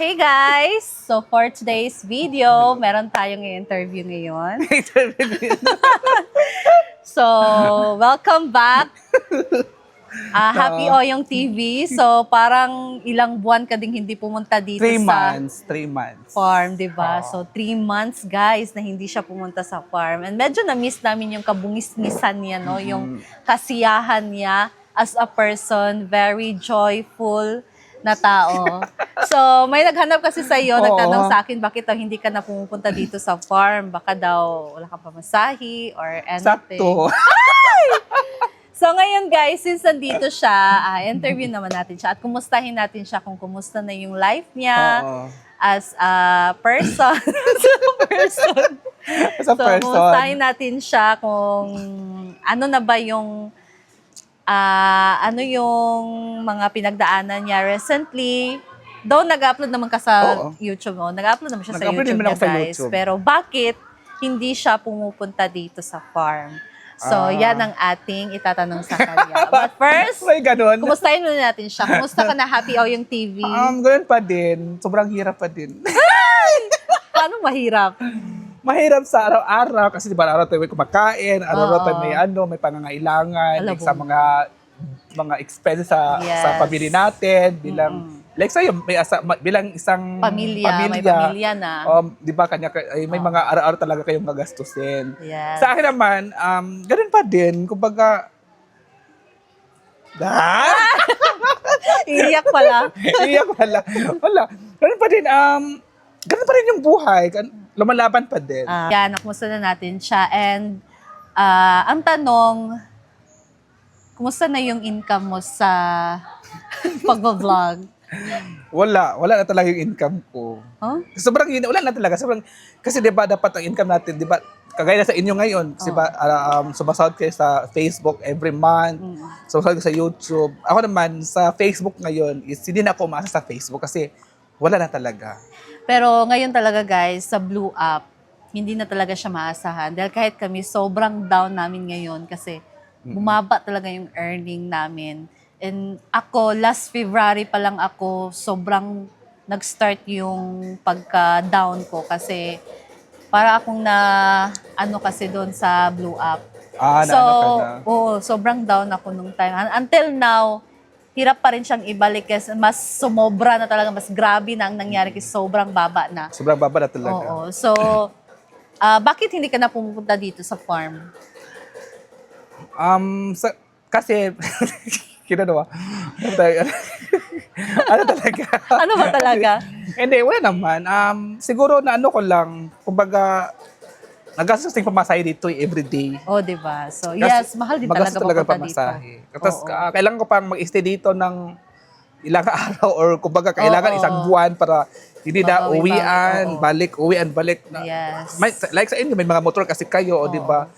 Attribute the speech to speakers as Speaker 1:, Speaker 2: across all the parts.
Speaker 1: Hey guys! So for today's video, meron tayong i-interview ngayon. So, welcome back. Happy Oyong TV. So, parang ilang buwan ka ding hindi pumunta dito
Speaker 2: 3
Speaker 1: sa
Speaker 2: months. 3 months.
Speaker 1: farm, di ba? So, 3 months, guys, na hindi siya pumunta sa farm. And medyo na-miss namin yung kabungis-ngisan niya, no? Yung kasiyahan niya as a person, very joyful na tao. So, may naghanap kasi sa iyo, nagtanong sa akin, bakit daw hindi ka na pumupunta dito sa farm? Baka daw wala kang pamasahe or anything.
Speaker 2: Sakto.
Speaker 1: So ngayon guys, since nandito siya, interview naman natin siya at kumustahin natin siya kung kumusta na yung life niya as a person.
Speaker 2: As a person.
Speaker 1: Kumustahin natin siya kung ano na ba yung ano yung mga pinagdaanan niya recently. Though nag-upload naman ka sa YouTube mo, nag-upload naman siya sa YouTube niya guys. Pero bakit hindi siya pumupunta dito sa farm? So, yan ang ating itatanong sa kanya. But first, kumustahin muna natin siya. Kumusta ka na, Happy Oyong TV?
Speaker 2: Ganun pa din. Sobrang hirap pa din.
Speaker 1: Paano mahirap?
Speaker 2: Mahirap sa araw-araw kasi di ba araw-araw tayo may kumakain, araw-araw tayo may pangangailangan, like sa mga expenses sa pamilya natin bilang like sa'yo, bilang isang
Speaker 1: pamilya, may pamilya na.
Speaker 2: Di ba, may mga araw-araw talaga kayong gagastusin.
Speaker 1: Yes.
Speaker 2: Sa akin naman, ganun pa din. Kumbaga,
Speaker 1: Iiyak pala.
Speaker 2: Iiyak pala. Wala. Ganun pa din, ganun pa rin yung buhay. Lumalaban pa din.
Speaker 1: Yan, kumusta na natin siya. And, ang tanong, kumusta na yung income mo sa pag-vlog?
Speaker 2: Wala na talaga yung income ko.
Speaker 1: Huh?
Speaker 2: Wala na talaga. Kasi di ba dapat ang income natin, di ba, kagaya sa inyo ngayon, di ba, sumasahod kayo sa Facebook every month, sumasahod kayo sa YouTube. Ako naman, sa Facebook ngayon, hindi na ako umaasa sa Facebook kasi wala na talaga.
Speaker 1: Pero ngayon talaga guys, sa Blue App, hindi na talaga siya maasahan. Dahil kahit kami, sobrang down namin ngayon kasi bumaba talaga yung earning namin. And ako, last February pa lang ako, sobrang nag-start yung pagka-down ko kasi para akong kasi doon sa Blue App. Sobrang down ako nung time. Until now, hirap pa rin siyang ibalik kasi mas sumobra na talaga, mas grabe na ang nangyari kasi sobrang baba na.
Speaker 2: Sobrang baba na talaga.
Speaker 1: Oo. So, bakit hindi ka na pumupunta dito sa farm?
Speaker 2: Kasi, kinanawa. Ano talaga?
Speaker 1: Ano ba talaga?
Speaker 2: Hindi, wala naman. Siguro na ko lang, kumbaga, nagastos yung pamasahe dito everyday.
Speaker 1: Oh, di ba? So, yes, mahal din talaga
Speaker 2: pamasahe. Tapos, kailangan ko pang mag-stay dito ng ilang araw or kumbaga, kailangan isang buwan para hindi na uwian, balik.
Speaker 1: Yes.
Speaker 2: Like sa inyo, may mga motor kasi kayo, o di ba?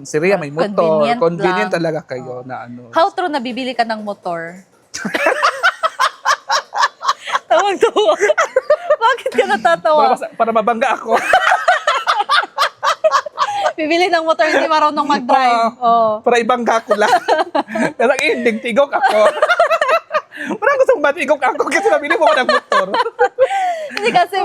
Speaker 2: Si Rhea may motor. Convenient talaga kayo na ano.
Speaker 1: How true na bibili ka ng motor? Tawang-tawa. Bakit ka natatawa?
Speaker 2: Para mabangga ako.
Speaker 1: Bibili ng motor, hindi marunong mag-drive.
Speaker 2: Para ibangga ko lang. Tapos ang ending, tigok ako. Parang gusto mong matigok ako kasi nabili mo ng motor.
Speaker 1: Hindi kasi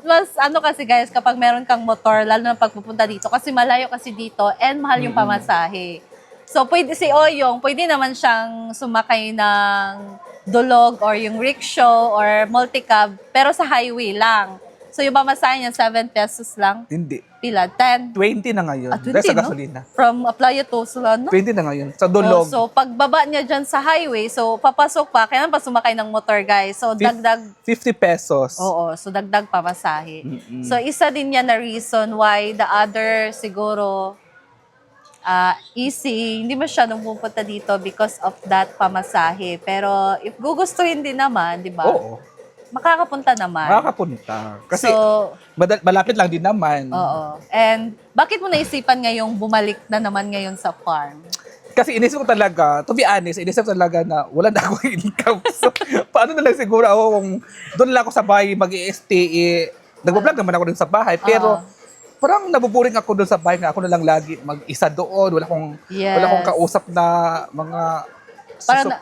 Speaker 1: mas ano kasi guys, kapag meron kang motor, lalo na pagpupunta dito, kasi malayo kasi dito and mahal yung pamasahe. So, pwede si Oyong, pwede naman siyang sumakay ng dulog or yung rickshaw or multicab, pero sa highway lang. So, yung pamasahe niya, 7 pesos lang.
Speaker 2: Hindi.
Speaker 1: Pila? 10?
Speaker 2: 20 na ngayon.
Speaker 1: 20,
Speaker 2: dahil sa
Speaker 1: no?
Speaker 2: gasolina.
Speaker 1: From Aplaya to Solano?
Speaker 2: 20 na ngayon. Sa dulog.
Speaker 1: So, pagbaba niya dyan sa highway, so papasok pa, kailangan pa sumakay ng motor, guys. So, dagdag.
Speaker 2: 50 pesos.
Speaker 1: Oo, so dagdag pamasahe. So, isa din yan na reason why the other, siguro, easy, hindi masyadong pupunta dito because of that pamasahe. Pero, if gugustuhin din naman, di ba?
Speaker 2: Oo.
Speaker 1: Makakapunta naman.
Speaker 2: Makakapunta. Kasi
Speaker 1: So,
Speaker 2: malapit lang din naman.
Speaker 1: oo. And, bakit mo naisipan ngayong bumalik na naman ngayon sa farm?
Speaker 2: Kasi inisip ko talaga, to be honest, inisip ko talaga na wala na akong income. So, paano na lang siguro ako kung doon lang ako sa bahay mag-i-stay. Nag-vlog naman ako dun sa bahay. Pero parang nabuburing ako doon sa bahay na ako na lang lagi mag-isa doon. Wala akong kausap na mga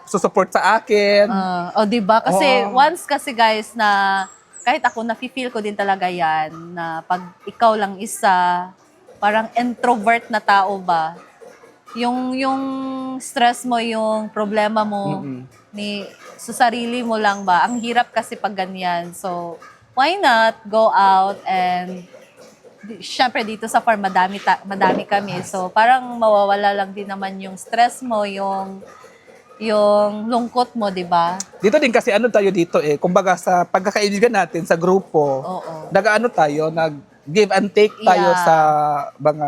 Speaker 2: susupport sa akin.
Speaker 1: O, diba? Kasi once kasi guys na kahit ako, nafe-feel ko din talaga yan, na pag ikaw lang isa, parang introvert na tao ba, yung stress mo, yung problema mo, sa sarili mo lang ba, ang hirap kasi pag ganyan. So, why not go out and syempre dito sa farm, madami kami. So, parang mawawala lang din naman yung stress mo, yung lungkot mo, di ba?
Speaker 2: Dito din kasi ano tayo dito kumbaga sa pagkakaibigan natin sa grupo,
Speaker 1: Oo.
Speaker 2: nag-ano tayo, nag-give and take tayo
Speaker 1: Yeah.
Speaker 2: sa mga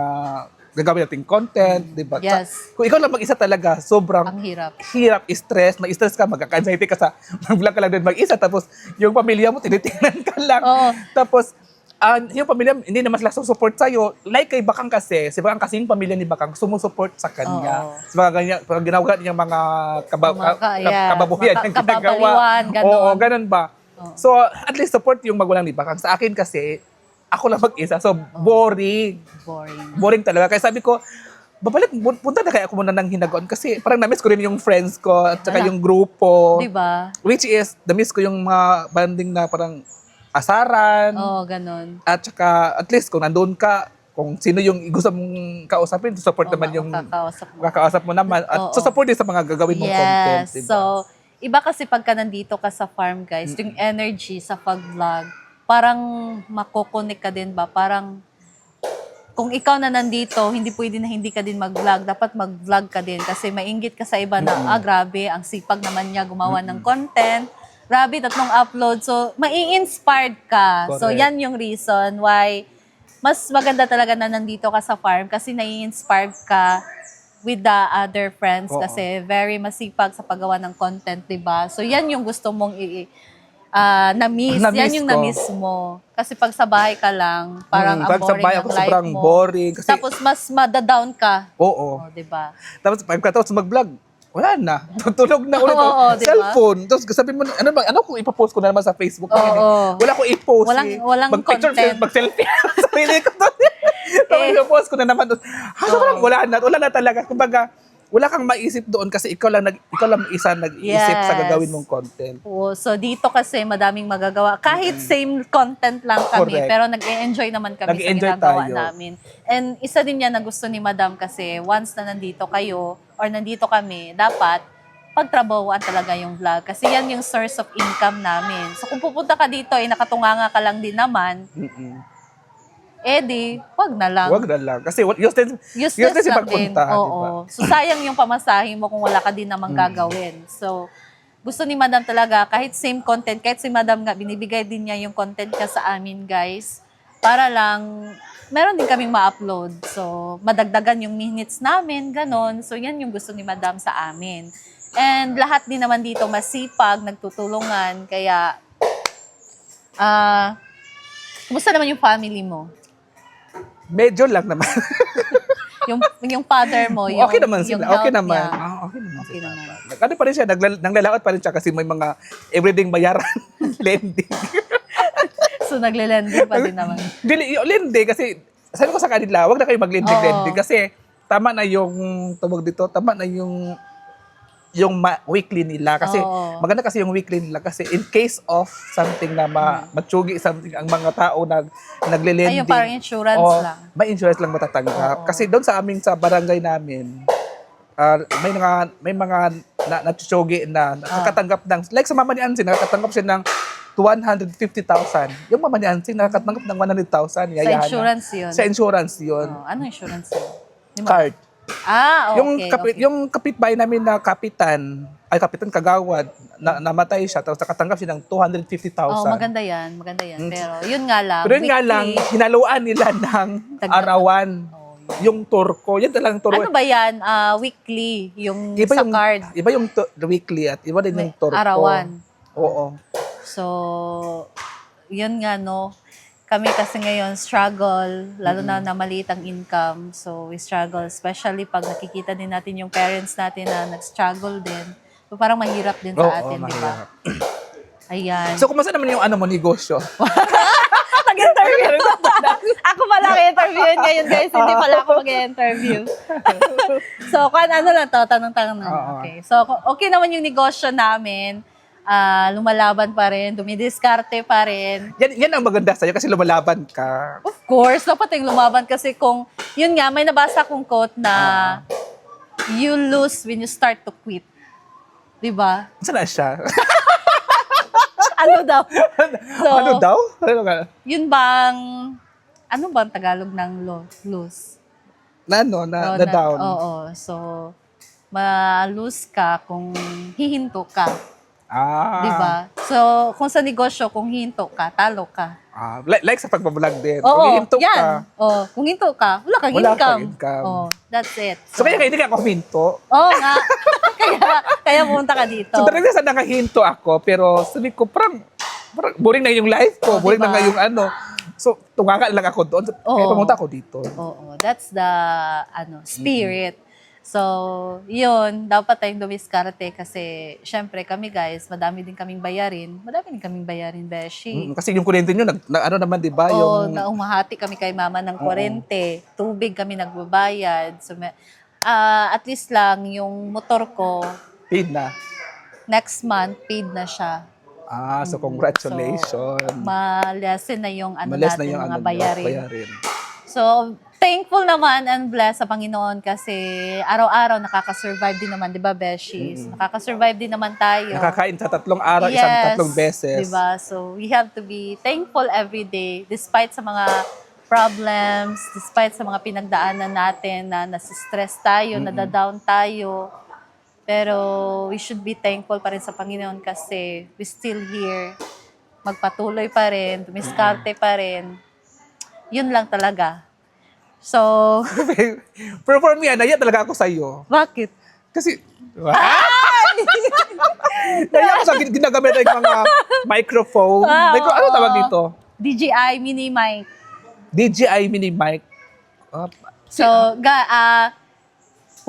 Speaker 2: gagawin nating content, di ba?
Speaker 1: Yes.
Speaker 2: Kung ikaw lang mag-isa talaga, sobrang
Speaker 1: Ang hirap.
Speaker 2: stress, may-stress ka, magkaka-anxiety ka sa mag-vlog ka lang din mag-isa, tapos yung pamilya mo, tinitingnan ka lang.
Speaker 1: Oo.
Speaker 2: Tapos, yung pamilya, hindi naman sila support sa'yo. Like kay Bakang kasi, si Bakang kasi yung pamilya ni Bakang, sumusupport sa kanya.
Speaker 1: Oo.
Speaker 2: Sa mga ganyan, pag ginagawa niyang mga kababuyan
Speaker 1: Mga
Speaker 2: yung ginagawa.
Speaker 1: kababaliwan, ganun.
Speaker 2: Oo, ganun ba? So, at least support yung magulang ni Bakang. Sa akin kasi, ako lang mag-isa. So, boring.
Speaker 1: Boring.
Speaker 2: Boring talaga. Kaya sabi ko, punta na kaya ako muna ng Hinagoon kasi parang na-miss ko rin yung friends ko at saka yung grupo.
Speaker 1: Di ba?
Speaker 2: Which is, na-miss ko yung mga banding na parang asaran.
Speaker 1: Oo, ganun.
Speaker 2: At saka, at least kung nandun ka, kung sino yung gusto mong kausapin, support
Speaker 1: Oo,
Speaker 2: naman yung
Speaker 1: makakausap mo.
Speaker 2: kakausap mo naman. At
Speaker 1: Oo.
Speaker 2: support din sa mga gagawin mong content.
Speaker 1: Yes.
Speaker 2: Diba?
Speaker 1: So, iba kasi pagka nandito ka sa farm, guys, yung energy sa pag-vlog, parang makokonek ka din ba? Parang, kung ikaw na nandito, hindi pwede na hindi ka din mag-vlog. Dapat mag-vlog ka din kasi mainggit ka sa iba na, grabe, ang sipag naman niya gumawa ng content. Grabe, 3 upload. So, mai-inspired ka. So,
Speaker 2: Correct.
Speaker 1: yan yung reason why mas maganda talaga na nandito ka sa farm kasi nai-inspired ka with the other friends
Speaker 2: Oo.
Speaker 1: kasi very masipag sa paggawa ng content, 'di ba? So, yan yung gusto mong na-miss.
Speaker 2: Na-miss
Speaker 1: Yan yung
Speaker 2: ko.
Speaker 1: na-miss mo. Kasi pag sa bahay ka lang, parang ang
Speaker 2: pag sa
Speaker 1: boring
Speaker 2: bahay
Speaker 1: ng
Speaker 2: ako,
Speaker 1: life
Speaker 2: sobrang
Speaker 1: mo.
Speaker 2: boring. Kasi,
Speaker 1: Tapos mas madadown ka.
Speaker 2: oo.
Speaker 1: Oh, 'di ba?
Speaker 2: Tapos pagkatapos mag-vlog, wala na. Tutulog na ulit.
Speaker 1: Oo, diba?
Speaker 2: Cellphone. Tapos sabi mo, ano kung ipopost ko na naman sa Facebook?
Speaker 1: Oo.
Speaker 2: Wala ko i-post.
Speaker 1: Walang
Speaker 2: Mag-picture,
Speaker 1: content.
Speaker 2: mag-selfie. Sarili ko to. Tapos ipopost ko na naman. Sobrang wala na talaga. Kumbaga, wala kang maisip doon kasi ikaw lang isa nag-iisip sa
Speaker 1: Yes.
Speaker 2: gagawin mong content.
Speaker 1: Oo, so dito kasi madaming magagawa. Kahit same content lang kami,
Speaker 2: Correct.
Speaker 1: pero nag-e-enjoy naman kami
Speaker 2: Nag-e-enjoy
Speaker 1: sa ginagawa
Speaker 2: tayo.
Speaker 1: namin. And isa din yan na gusto ni Madam kasi once na nandito kayo or nandito kami, dapat pagtrabahoan talaga yung vlog. Kasi yan yung source of income namin. So kung pupunta ka dito, nakatunganga ka lang din naman, di, wag na lang.
Speaker 2: Wag na lang. Kasi useless
Speaker 1: Useless
Speaker 2: yung
Speaker 1: lang din.
Speaker 2: pagpunta.
Speaker 1: Oo.
Speaker 2: Diba?
Speaker 1: So, sayang yung pamasahe mo kung wala ka din namang gagawin. So, gusto ni Madam talaga, kahit same content, kahit si Madam nga, binibigay din niya yung content niya sa amin, guys. Para lang, meron din kaming ma-upload. So, madagdagan yung minutes namin, ganon. So, yan yung gusto ni Madam sa amin. And lahat din naman dito masipag, nagtutulungan. Kaya, kumusta naman yung family mo?
Speaker 2: Medyo lang naman.
Speaker 1: yung father mo, yung
Speaker 2: Okay naman
Speaker 1: yung
Speaker 2: sila. Okay
Speaker 1: health
Speaker 2: naman.
Speaker 1: niya.
Speaker 2: Okay naman
Speaker 1: Okay
Speaker 2: sila.
Speaker 1: naman.
Speaker 2: Ano pa rin siya, nanglalaot pa rin siya kasi may mga everyday bayaran. Lending.
Speaker 1: So, nagle-lending pa din naman.
Speaker 2: Lending kasi, sabi ko sa kanila, wag na kayo mag-lending kasi tama na yung, tawag dito, tama na yung weekly nila. Kasi
Speaker 1: Oo.
Speaker 2: maganda kasi yung weekly nila kasi in case of something na matsugi something ang mga tao na nagle-lending.
Speaker 1: Ayun, parang insurance
Speaker 2: o
Speaker 1: lang.
Speaker 2: may insurance lang matatanggap.
Speaker 1: Oo.
Speaker 2: Kasi doon sa aming sa barangay namin, may mga natsugi na nakakatanggap ng, like sa Mama ni Ansin, nakakatanggap siya ng 250,000. Yung Mama ni Ansin, nakakatanggap ng 100,000.
Speaker 1: Sa
Speaker 2: Yayahan na.
Speaker 1: insurance yun.
Speaker 2: Sa insurance yun.
Speaker 1: Oh, ano insurance yun? Di ba?
Speaker 2: Card.
Speaker 1: Okay.
Speaker 2: Yung kapitbahay namin na kapitan kagawad, namatay siya, tapos nakatanggap siya ng 250,000.
Speaker 1: Maganda yan. Maganda yan. Pero yun nga lang.
Speaker 2: Pero yun nga lang, hinaluan nila ng arawan. Yung turko. Yan talagang turko.
Speaker 1: Ano ba yan? Weekly. Yung sa card.
Speaker 2: Iba yung weekly at iba din yung turko.
Speaker 1: Arawan.
Speaker 2: Oo.
Speaker 1: So, yun nga, no. Kami kasi ngayon struggle, lalo na maliit ang income. So, we struggle, especially pag nakikita din natin yung parents natin na nag-struggle din. So, parang mahirap din sa atin, di ba? Ayan.
Speaker 2: So, kumusta naman yung negosyo?
Speaker 1: Nag-interview. Ako pala mag-interviewin ngayon, guys. Hindi pala ako mag-interview. So, ano lang to, tanong-tanong lang. Okay. So, okay naman yung negosyo namin. lumalaban pa rin, dumidiskarte pa rin.
Speaker 2: Yan ang maganda sa'yo kasi lumalaban ka.
Speaker 1: Of course, dapat yung lumaban kasi kung, yun nga, may nabasa kong quote na you lose when you start to quit. Diba?
Speaker 2: Saan na siya?
Speaker 1: Ano daw? So,
Speaker 2: ano daw? Ano ka?
Speaker 1: yun bang, ano bang Tagalog ng lose?
Speaker 2: Na ano? Na
Speaker 1: So,
Speaker 2: down?
Speaker 1: Oo. So, ma-lose ka kung hihinto ka.
Speaker 2: Ah.
Speaker 1: Diba? So, kung sa negosyo, kung hihinto ka, talo ka.
Speaker 2: Like sa pagbablog din.
Speaker 1: Oo,
Speaker 2: Kung hihinto
Speaker 1: yan.
Speaker 2: ka.
Speaker 1: Oo, kung hinto ka, wala kang
Speaker 2: Wala kang
Speaker 1: income.
Speaker 2: income.
Speaker 1: Oo, that's it.
Speaker 2: So, kaya hindi ka ako huminto.
Speaker 1: Oo nga. kaya pumunta ka dito.
Speaker 2: So, talagang sa nakahinto ako, pero sabi ko, parang boring na yung life ko. Boring
Speaker 1: diba?
Speaker 2: na nga yung ano. So, tunganga lang ako doon. Kaya
Speaker 1: Oo.
Speaker 2: pumunta ako dito.
Speaker 1: Oo, that's the spirit. So, yun, dapat tayong dumiskarte kasi syempre kami guys, madami din kaming bayarin. Madami din kaming bayarin, Beshi.
Speaker 2: Kasi yung kuryente nyo, ano naman, di ba?
Speaker 1: Oo,
Speaker 2: Yung,
Speaker 1: na umahati kami kay mama ng kuryente. Tubig kami nagbabayad. So, at least lang, yung motor ko,
Speaker 2: paid na.
Speaker 1: next month, paid na siya.
Speaker 2: So congratulations.
Speaker 1: Ma-lessen na yung
Speaker 2: Malas na
Speaker 1: natin,
Speaker 2: yung
Speaker 1: mga
Speaker 2: ano,
Speaker 1: bayarin. So, thankful naman and blessed sa Panginoon kasi araw-araw nakaka-survive din naman, di ba, Beshies? Nakaka-survive din naman tayo.
Speaker 2: Nakakain sa 3 araw, isang 3 beses.
Speaker 1: Diba? So, we have to be thankful every day despite sa mga problems, despite sa mga pinagdaanan natin na nasistress tayo, nadadown tayo. Pero we should be thankful pa rin sa Panginoon kasi we still here. Magpatuloy pa rin, tumiskarte pa rin. Yun lang talaga. So,
Speaker 2: Pero for me, naiya talaga ako sa'yo.
Speaker 1: bakit?
Speaker 2: Kasi, naiya ako sa ginagamit ng mga microphone. Ano tawag dito?
Speaker 1: DJI mini mic.
Speaker 2: DJI mini mic.
Speaker 1: So,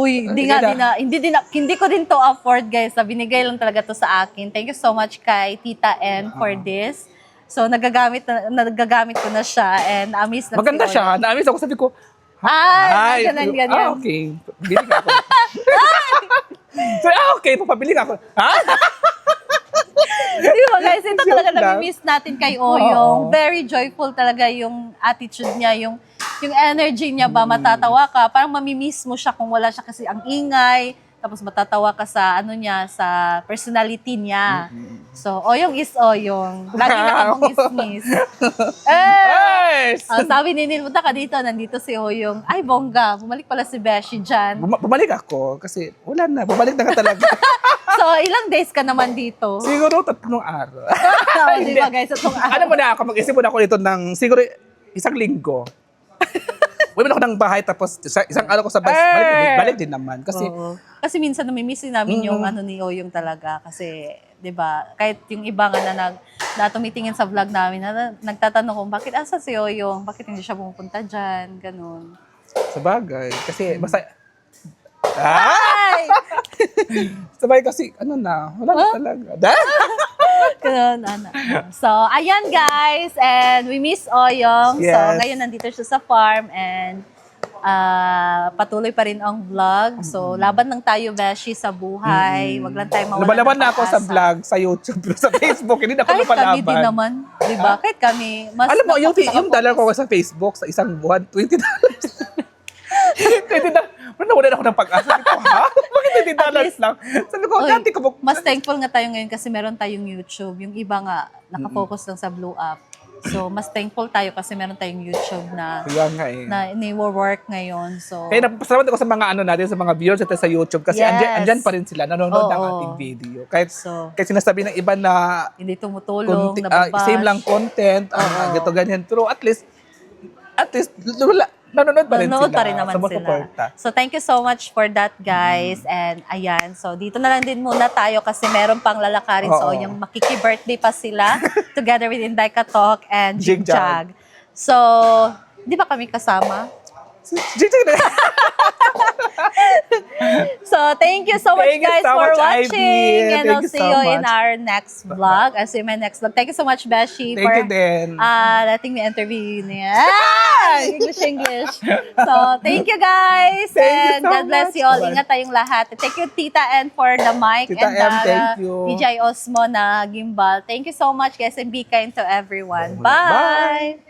Speaker 1: hindi ko din to afford, guys. Binigay lang talaga to sa akin. Thank you so much kay Tita N for this. So, nagagamit ko na siya and amis na
Speaker 2: Maganda siya. Na-miss ako. Sabi ko,
Speaker 1: ganyan.
Speaker 2: okay. Bili ka ako. So, okay. Papabili ka ako.
Speaker 1: Di ba, guys? Ito talaga
Speaker 2: Joke lang.
Speaker 1: nami-miss natin kay Oyong. Very joyful talaga yung attitude niya, yung energy niya ba, matatawa ka. Parang mamimiss mo siya kung wala siya kasi ang ingay. Tapos matatawa ka sa sa personality niya. So, Oyong is Oyong. Lagi na akong miss. Sabi ni Nil, punta ka dito, nandito si Oyong. Ay, bongga, bumalik pala si Beshi dyan.
Speaker 2: Bumalik ako kasi wala na. Bumalik na ka talaga.
Speaker 1: So, ilang days ka naman dito?
Speaker 2: Siguro 3 araw.
Speaker 1: Di ba, guys? Itong
Speaker 2: Ano mo na ako, mag-isip mo na ako dito ng siguro 1 linggo. Uwi mo na ako ng bahay tapos isang araw ko sa bus, balik din naman. Kasi,
Speaker 1: Kasi minsan namimiss din namin yung ni Oyong talaga. Kasi, di ba, kahit yung iba nga na tumitingin sa vlog namin, na nagtatanong kung bakit asa si Oyong, bakit hindi siya pumupunta dyan, ganun.
Speaker 2: sa bagay. Kasi, basta,
Speaker 1: Ay!
Speaker 2: sabay kasi, wala na talaga.
Speaker 1: Ganun, So, ayan guys, and we miss Oyong. So,
Speaker 2: Yes.
Speaker 1: ngayon nandito siya sa farm and patuloy pa rin ang vlog. So, laban lang tayo, Beshi, sa buhay. Wag lang tayo mawala
Speaker 2: Lumalaban
Speaker 1: ng
Speaker 2: na ako sa
Speaker 1: pag-asa.
Speaker 2: vlog, sa YouTube, pero sa Facebook, hindi na ako
Speaker 1: Kahit kami
Speaker 2: napalaban.
Speaker 1: din naman, di ba? Kahit kami, mas
Speaker 2: Alam mo, yung
Speaker 1: nakafocus.
Speaker 2: dollar ko sa Facebook, sa isang buwan, $20. $20. Pero nawala ako ng pag-asa. Sabi ko, ha? Bakit $20 lang? Sabi ko,
Speaker 1: Oy,
Speaker 2: dati ko,
Speaker 1: mas thankful nga tayo ngayon kasi meron tayong YouTube. Yung iba nga, nakafocus lang sa Blue Up. So, mas thankful tayo kasi meron tayong YouTube na
Speaker 2: kaya nga eh.
Speaker 1: ni-work ngayon. So,
Speaker 2: Kaya napasalamat ako sa mga natin, sa mga viewers natin sa YouTube kasi
Speaker 1: Yes.
Speaker 2: andyan pa rin sila, nanonood ng
Speaker 1: Oo.
Speaker 2: ating video. Kahit
Speaker 1: So,
Speaker 2: sinasabi ng iba na
Speaker 1: hindi tumutulong,
Speaker 2: same lang content, ganito ganyan. Pero at least nanonood pa rin
Speaker 1: Nanonood
Speaker 2: sila.
Speaker 1: pa rin naman
Speaker 2: sumusuporta.
Speaker 1: sila. So, thank you so much for that, guys. And, ayan. So, dito na lang din muna tayo kasi meron pang lalakarin. So,
Speaker 2: Oo.
Speaker 1: yung makiki-birthday pa sila together with Inday Katok and
Speaker 2: Jig
Speaker 1: Jig
Speaker 2: Jag.
Speaker 1: Jag. So, di ba kami kasama? So, thank you so much,
Speaker 2: Thank you
Speaker 1: guys,
Speaker 2: so
Speaker 1: for
Speaker 2: much,
Speaker 1: watching.
Speaker 2: Ivy.
Speaker 1: And
Speaker 2: Thank
Speaker 1: I'll
Speaker 2: you
Speaker 1: see
Speaker 2: so
Speaker 1: you in
Speaker 2: much.
Speaker 1: our next vlog. I'll see you in my next vlog. Thank you so much, Beshi,
Speaker 2: Thank
Speaker 1: for
Speaker 2: you din.
Speaker 1: letting me interview you. English. So, thank you, guys.
Speaker 2: Thank you
Speaker 1: and
Speaker 2: so
Speaker 1: God bless
Speaker 2: much.
Speaker 1: you all.
Speaker 2: Bye-bye.
Speaker 1: Ingat tayong lahat. Thank you, Tita N, for the mic
Speaker 2: Tita
Speaker 1: and
Speaker 2: M,
Speaker 1: the
Speaker 2: thank you.
Speaker 1: DJI Osmo na gimbal. Thank you so much, guys, and be kind to everyone.
Speaker 2: Bye.
Speaker 1: Bye!